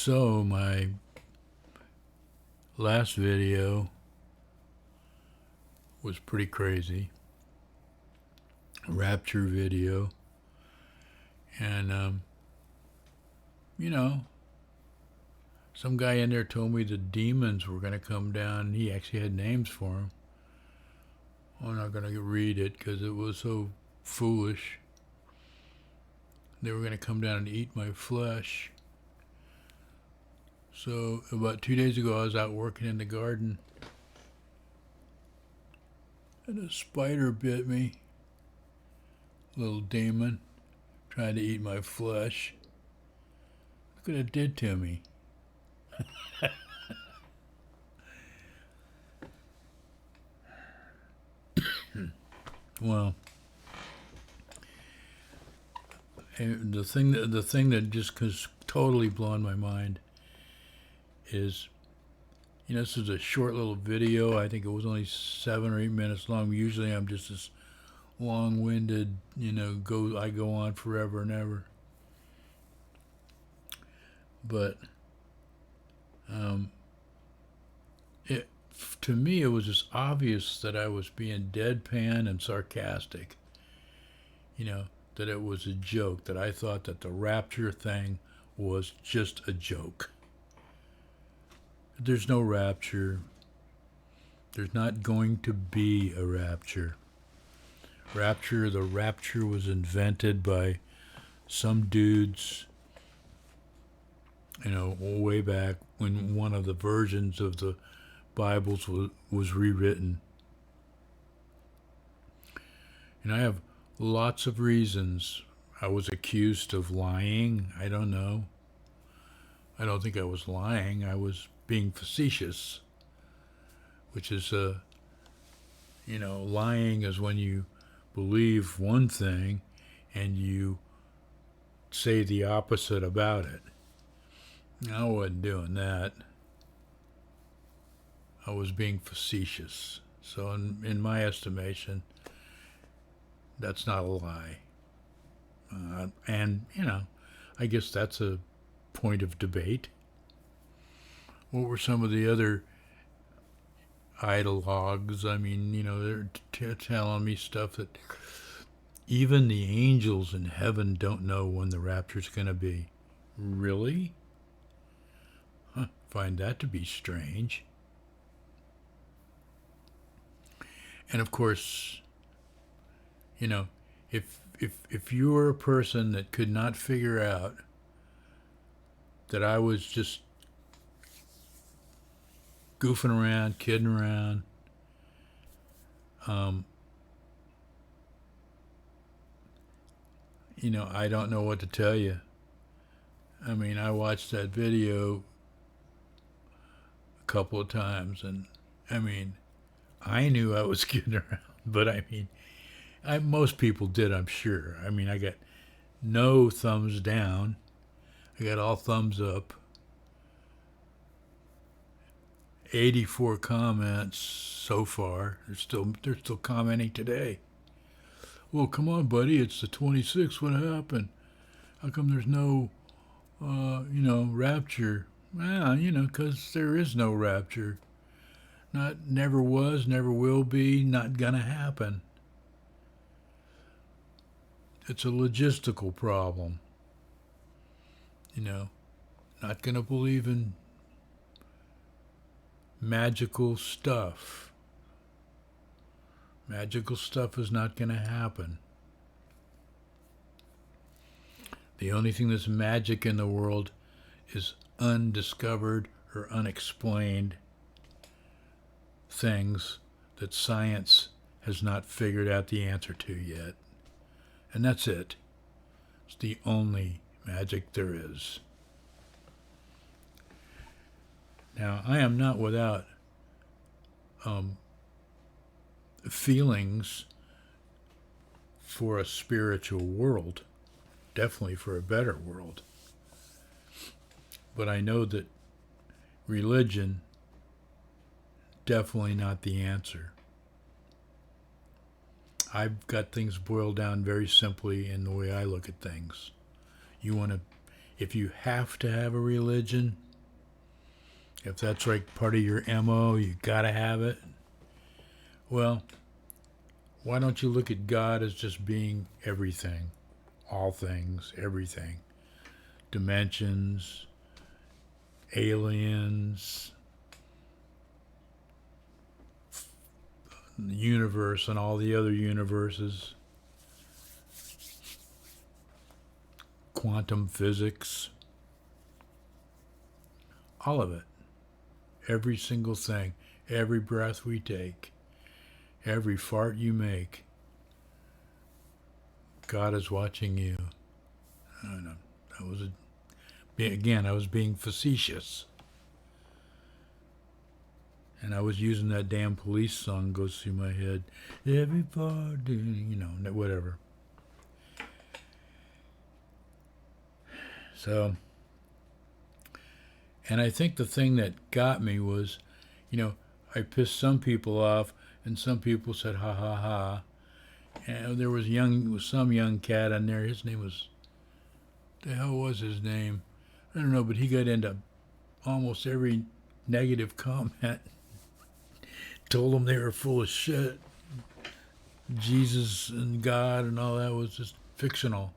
So, my last video was pretty crazy. Rapture video. And, you know, some guy in there told me the demons were going to come down. He actually had names for them. I'm not going to read it because it was so foolish. They were going to come down and eat my flesh. So about 2 days ago, I was out working in the garden, and a spider bit me. Little demon, trying to eat my flesh. Look what it did to me. Well, and the thing that just totally blown my mind is, this is a short little video. I think it was only 7 or 8 minutes long. Usually I'm just this long-winded, I go on forever and ever. But to me, it was just obvious that I was being deadpan and sarcastic. That it was a joke, that I thought that the rapture thing was just a joke. There's no rapture. There's not going to be a rapture. The rapture was invented by some dudes, way back when one of the versions of the Bibles was rewritten. And I have lots of reasons. I was accused of lying. I don't know. I don't think I was lying. I was being facetious, which is, lying is when you believe one thing and you say the opposite about it. I wasn't doing that. I was being facetious. So in my estimation, that's not a lie. And, I guess that's a point of debate. What were some of the other ideologues? I mean, they're telling me stuff that even the angels in heaven don't know when the rapture's going to be. Really? Find that to be strange. And of course, if you were a person that could not figure out that I was just goofing around, kidding around, I don't know what to tell you. I mean, I watched that video a couple of times, and I knew I was kidding around, but most people did, I'm sure. I got no thumbs down. I got all thumbs up. 84 comments so far. They're still commenting today. Well, come on, buddy. It's the 26th. What happened? How come there's no, rapture? Well, because there is no rapture. Never was, never will be, not gonna happen. It's a logistical problem. Not gonna believe in magical stuff. Magical stuff is not going to happen. The only thing that's magic in the world is undiscovered or unexplained things that science has not figured out the answer to yet. And that's it. It's the only magic there is. Now, I am not without feelings for a spiritual world, definitely for a better world. But I know that religion, definitely not the answer. I've got things boiled down very simply in the way I look at things. You want to if you have to have a religion, if that's like part of your MO, you gotta have it. Well, why don't you look at God as just being everything, all things, everything, dimensions, aliens, the universe and all the other universes, quantum physics, all of it, every single thing, every breath we take, every fart you make, God is watching you. I don't know. That was again, I was being facetious. And I was using that damn Police song goes through my head. Every part, whatever. So, and I think the thing that got me was, I pissed some people off, and some people said ha ha ha. And there was some young cat on there. His name was, the hell was his name? I don't know, but he got into almost every negative comment. Told them they were full of shit. Jesus and God and all that was just fictional.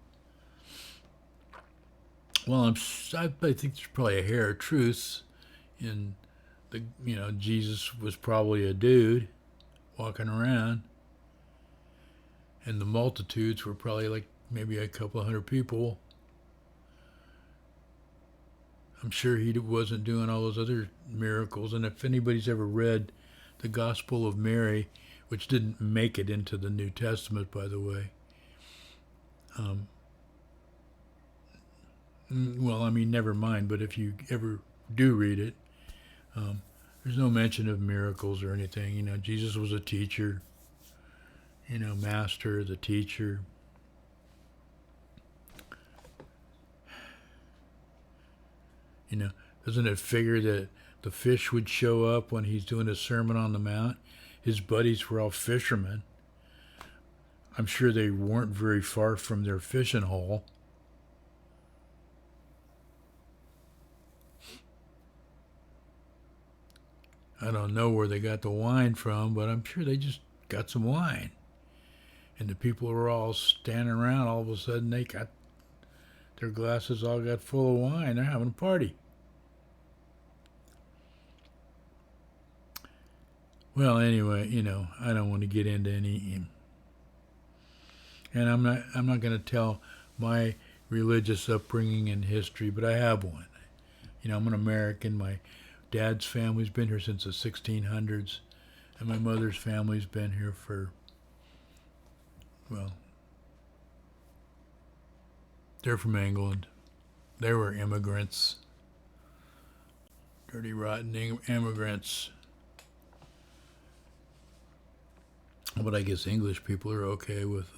Well, I think there's probably a hair of truth in Jesus was probably a dude walking around, and the multitudes were probably like maybe a couple of hundred people. I'm sure he wasn't doing all those other miracles, and if anybody's ever read the Gospel of Mary, which didn't make it into the New Testament, by the way. Well, I mean, never mind, but if you ever do read it, there's no mention of miracles or anything. Jesus was a teacher, master, the teacher. Doesn't it figure that the fish would show up when he's doing his Sermon on the Mount? His buddies were all fishermen. I'm sure they weren't very far from their fishing hole. I don't know where they got the wine from, but I'm sure they just got some wine. And the people were all standing around. All of a sudden, they got their glasses all got full of wine. They're having a party. Well, anyway, I don't want to get into any, and I'm not going to tell my religious upbringing and history, but I have one. I'm an American. My dad's family's been here since the 1600s, and my mother's family's been here for, well, they're from England. They were immigrants. Dirty, rotten immigrants. But I guess English people are okay with,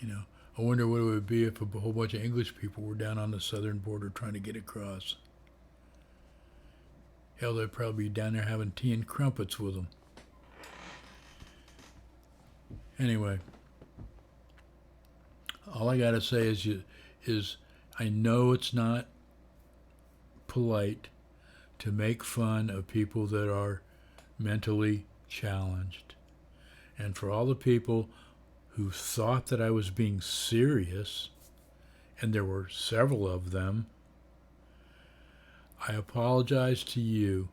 I wonder what it would be if a whole bunch of English people were down on the southern border trying to get across. Hell, they'd probably be down there having tea and crumpets with them. Anyway, all I gotta say is I know it's not polite to make fun of people that are mentally challenged. And for all the people who thought that I was being serious, and there were several of them, I apologize to you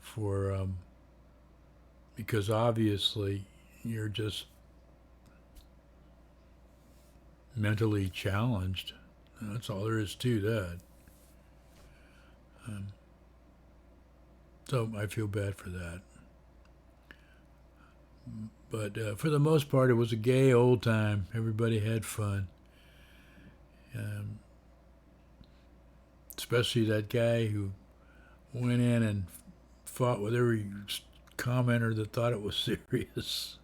for, because obviously you're just mentally challenged. That's all there is to that. So I feel bad for that. But for the most part, it was a gay old time. Everybody had fun. Especially that guy who went in and fought with every commenter that thought it was serious.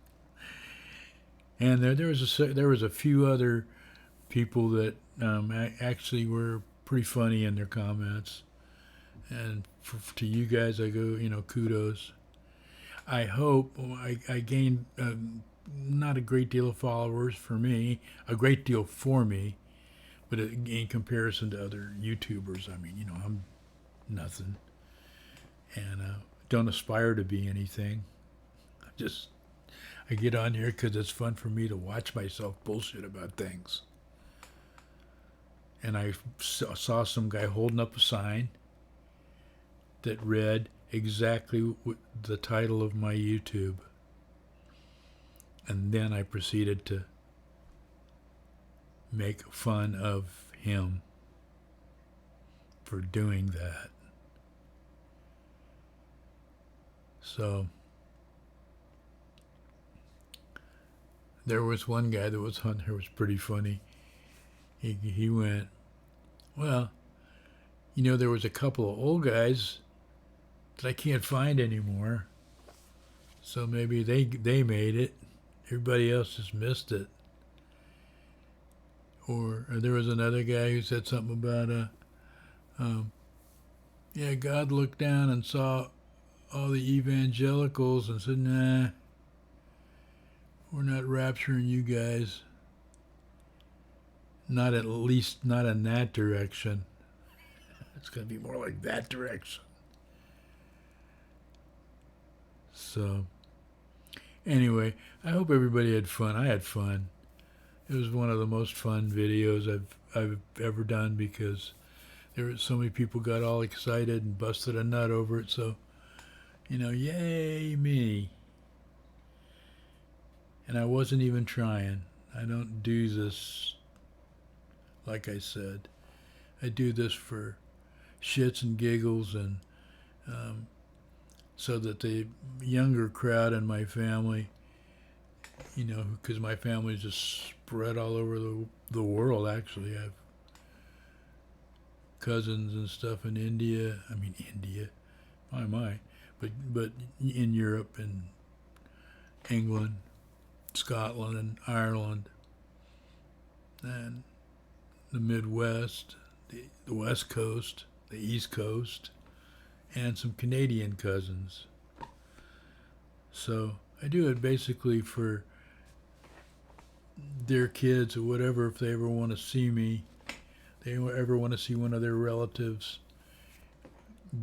And there was a few other people that actually were pretty funny in their comments. And to you guys, I go, kudos. I hope I gained not a great deal of followers for me, a great deal for me, But in comparison to other YouTubers, I mean, you know, I'm nothing, and don't aspire to be anything. Just I get on here because it's fun for me to watch myself bullshit about things. And I saw some guy holding up a sign that read exactly the title of my YouTube. And then I proceeded to make fun of him for doing that. So there was one guy that was on there was pretty funny. He went, well, you know, there was a couple of old guys that I can't find anymore. So maybe they made it. Everybody else just missed it. Or there was another guy who said something about, yeah, God looked down and saw all the evangelicals and said, nah, we're not rapturing you guys. Not at least not in that direction. It's going to be more like that direction. So, anyway, I hope everybody had fun. I had fun. It was one of the most fun videos I've ever done because there were so many people got all excited and busted a nut over it. So, you know, yay me. And I wasn't even trying. I don't do this, like I said. I do this for shits and giggles and so that the younger crowd in my family, you know, because my family's just spread all over the world, actually. I have cousins and stuff in India. I mean, India. My. But in Europe and England, Scotland and Ireland and the Midwest, the West Coast, the East Coast, and some Canadian cousins. So I do it basically for their kids or whatever, if they ever want to see me, they ever want to see one of their relatives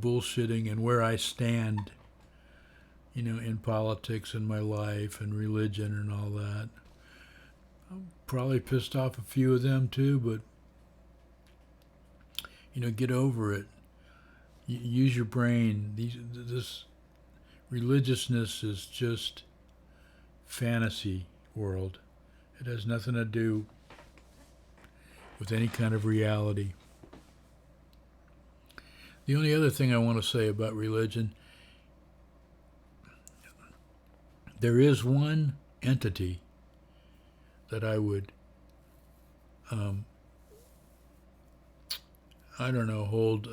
bullshitting and where I stand, you know, in politics and my life and religion and all that. I'm probably pissed off a few of them too, but, you know, get over it. Use your brain. This religiousness is just fantasy world. It has nothing to do with any kind of reality. The only other thing I want to say about religion, there is one entity that I would, I don't know, hold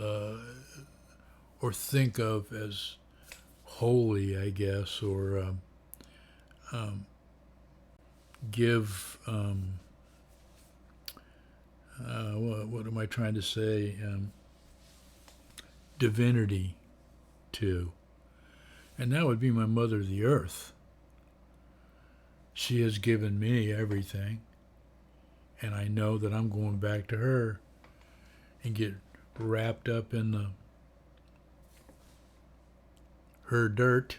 or think of as holy, I guess, or give, what am I trying to say, divinity to. And that would be my mother, the earth. She has given me everything, and I know that I'm going back to her and get wrapped up in her dirt,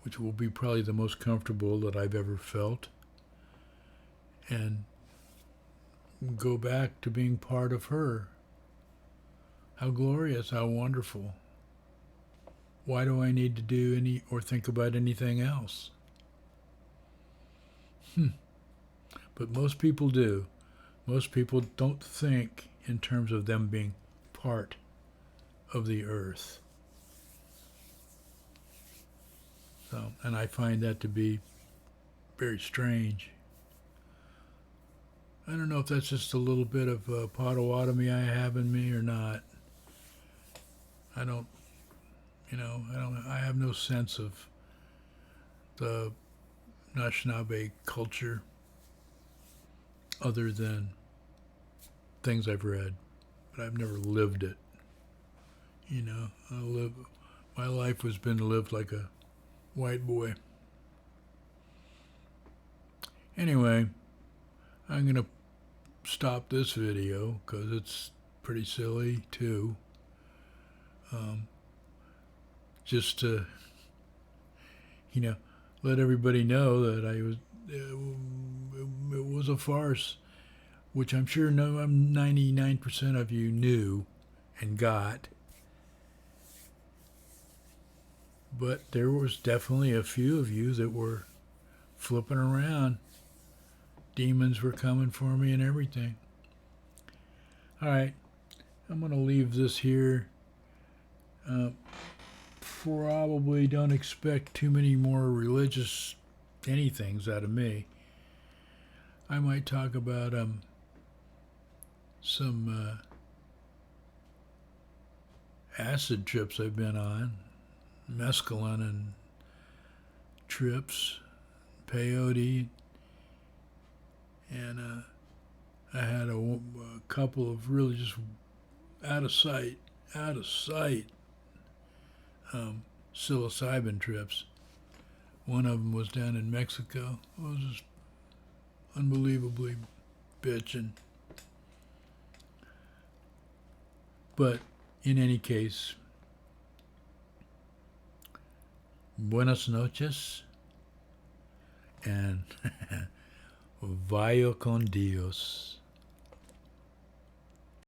which will be probably the most comfortable that I've ever felt, and go back to being part of her. How glorious, how wonderful. Why do I need to do any or think about anything else? But most people do. Most people don't think in terms of them being part of the earth. So, and I find that to be very strange. I don't know if that's just a little bit of Potawatomi I have in me or not. I have no sense of the Anishinaabe culture other than things I've read, but I've never lived it. You know, my life has been lived like a white boy. Anyway, I'm going to stop this video because it's pretty silly too. Just to, let everybody know that it was a farce, which I'm sure 99% of you knew and got. But there was definitely a few of you that were flipping around. Demons were coming for me and everything. All right, I'm going to leave this here. Probably don't expect too many more religious anythings out of me. I might talk about some acid trips I've been on, mescaline and trips, peyote, and I had a couple of really just out of sight psilocybin trips. One of them was down in Mexico. It was just unbelievably bitching. But in any case, buenas noches and vaya con Dios.